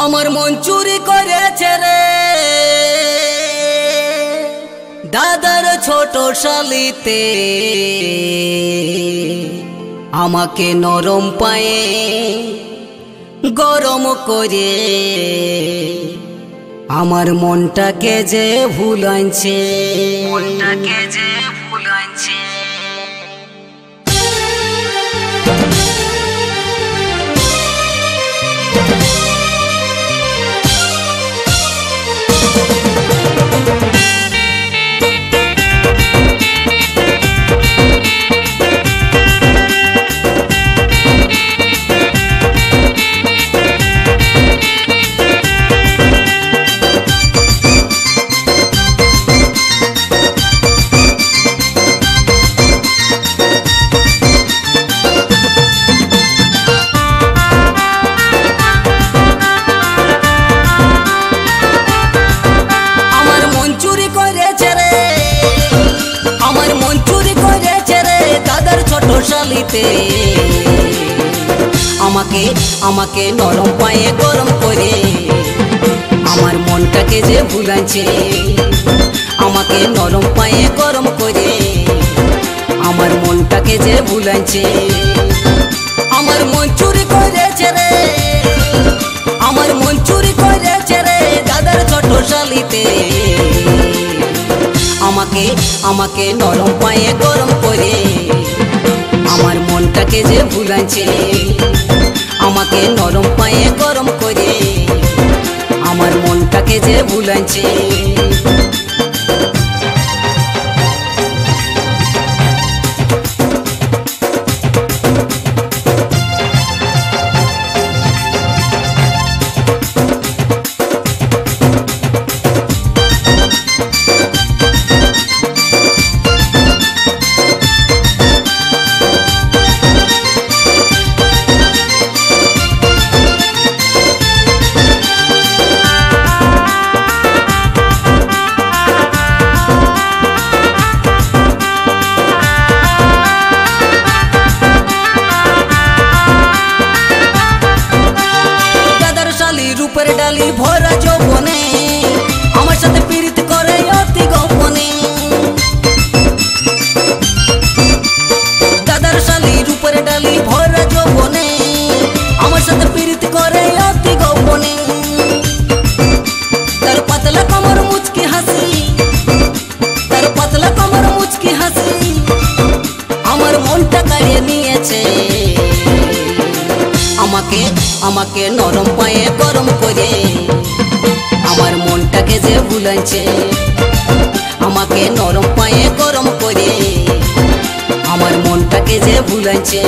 আমার মন চুরি করেছে রে দাদার ছোট শালিতে, আমাকে নরম পায়ে গরম করে আমার মনটাকে যে ভুলাইছে। আমাকে নরম পায়ে গরম করে আমার মনটাকে যে ভুলাইছে। আমাকে নরম পায়ে গরম করে আমার মনটাকে যে ভুলাইছে। আমার মন চুরি করেছে রে, আমার মন চুরি করেছে রে দাদার ছোট শালিতে। আমাকে নরম পায়ে গরম করে আমার মনটাকে যে ভুলাইছে। আমাকে নরম পায়ে গরম করে আমার মনটাকে যে ভুলাইছে। ডালি ভরা যৌবনে আমার সাথে পীড়িত করে অতি গোপনে। দাদার শালির উপরে ডালি ভরা যৌবনে আমার সাথে পীড়িত করে অতি গোপনে। তার পাতলা কমর মুচকি হাসি, তার পাতলা কমর মুচকি হাসি আমার মনটা কাড়িয়ে নিয়েছে। আমাকে নরম পায়ে গরম করে আমার মনটাকে যে ভুলাইছে। আমাকে নরম পায়ে গরম করে আমার মনটাকে যে ভুলাইছে।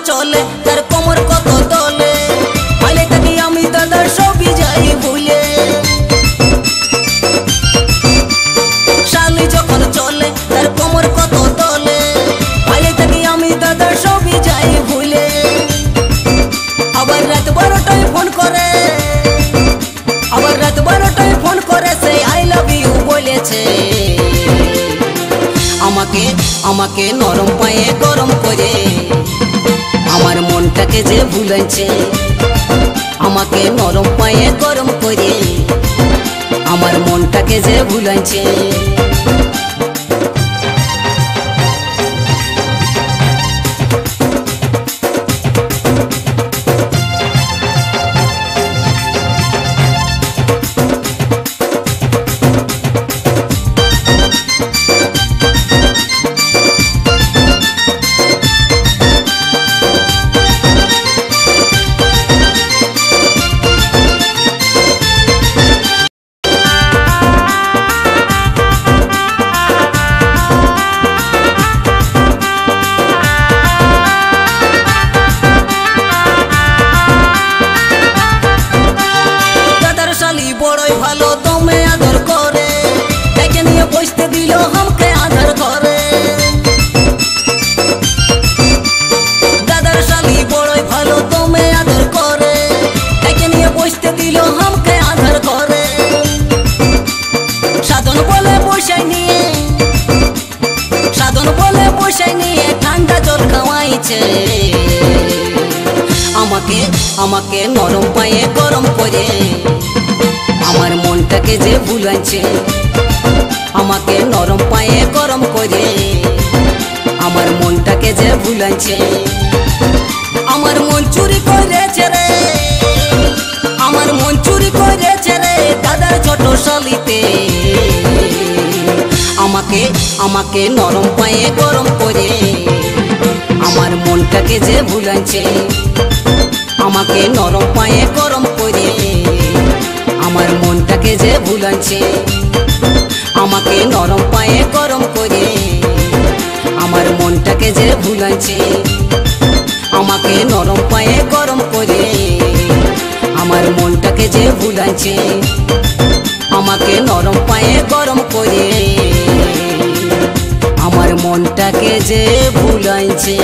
চলে তার কোমর কত দলে, ভালে থাকি আমি দাদার সবই যাই ভুলে। শালি যখন চলে তার কোমর কত দলে, ভালে থাকি আমি দাদার সবই যাই ভুলে। আবার রাত 12টায় ফোন করে, আবার রাত 12টায় ফোন করে সে আই লাভ ইউ বলেছে। আমাকে নরম পায়ে গরম করে আমার মনটাকে যে ভুলাইছে। আমাকে নরম পায়ে গরম করে আমার মনটাকে যে ভুলাইছে। আদর করে, ডেকে নিয়ে বসতে দিল আমাকে আধার ঘরে। দাদার শালি বড়ই ভালো তুমি আদর করে, ডেকে নিয়ে বসতে দিল আমাকে আধার ঘরে। সাধন বলে বসাই নিয়ে, সাধন বলে বসাই নিয়ে ঠান্ডা জল খাওয়াইছে আমাকে, আমাকে নরম পায়ে গরম করে আমার মনটাকে যে ভুলাইছে। আমাকে নরম পায়ে গরম করে আমার মনটাকে যে ভুলাইছে। আমার মন চুরি করেছে রে, আমার মন চুরি করেছে রে দাদার ছোট শালিতে। আমাকে, আমাকে নরম পায়ে গরম করে আমার মনটাকে যে ভুলাইছে। আমাকে নরম পায়ে গরম করে আমার মনটাকে যে ভুলাইছে। আমাকে নরম পায়ে গরম করে আমার মনটাকে যে ভুলাইছে। আমাকে নরম পায়ে গরম করে আমার মনটাকে যে ভুলাইছে। আমাকে নরম পায়ে গরম করে আমার মনটাকে যে ভুলাইছে।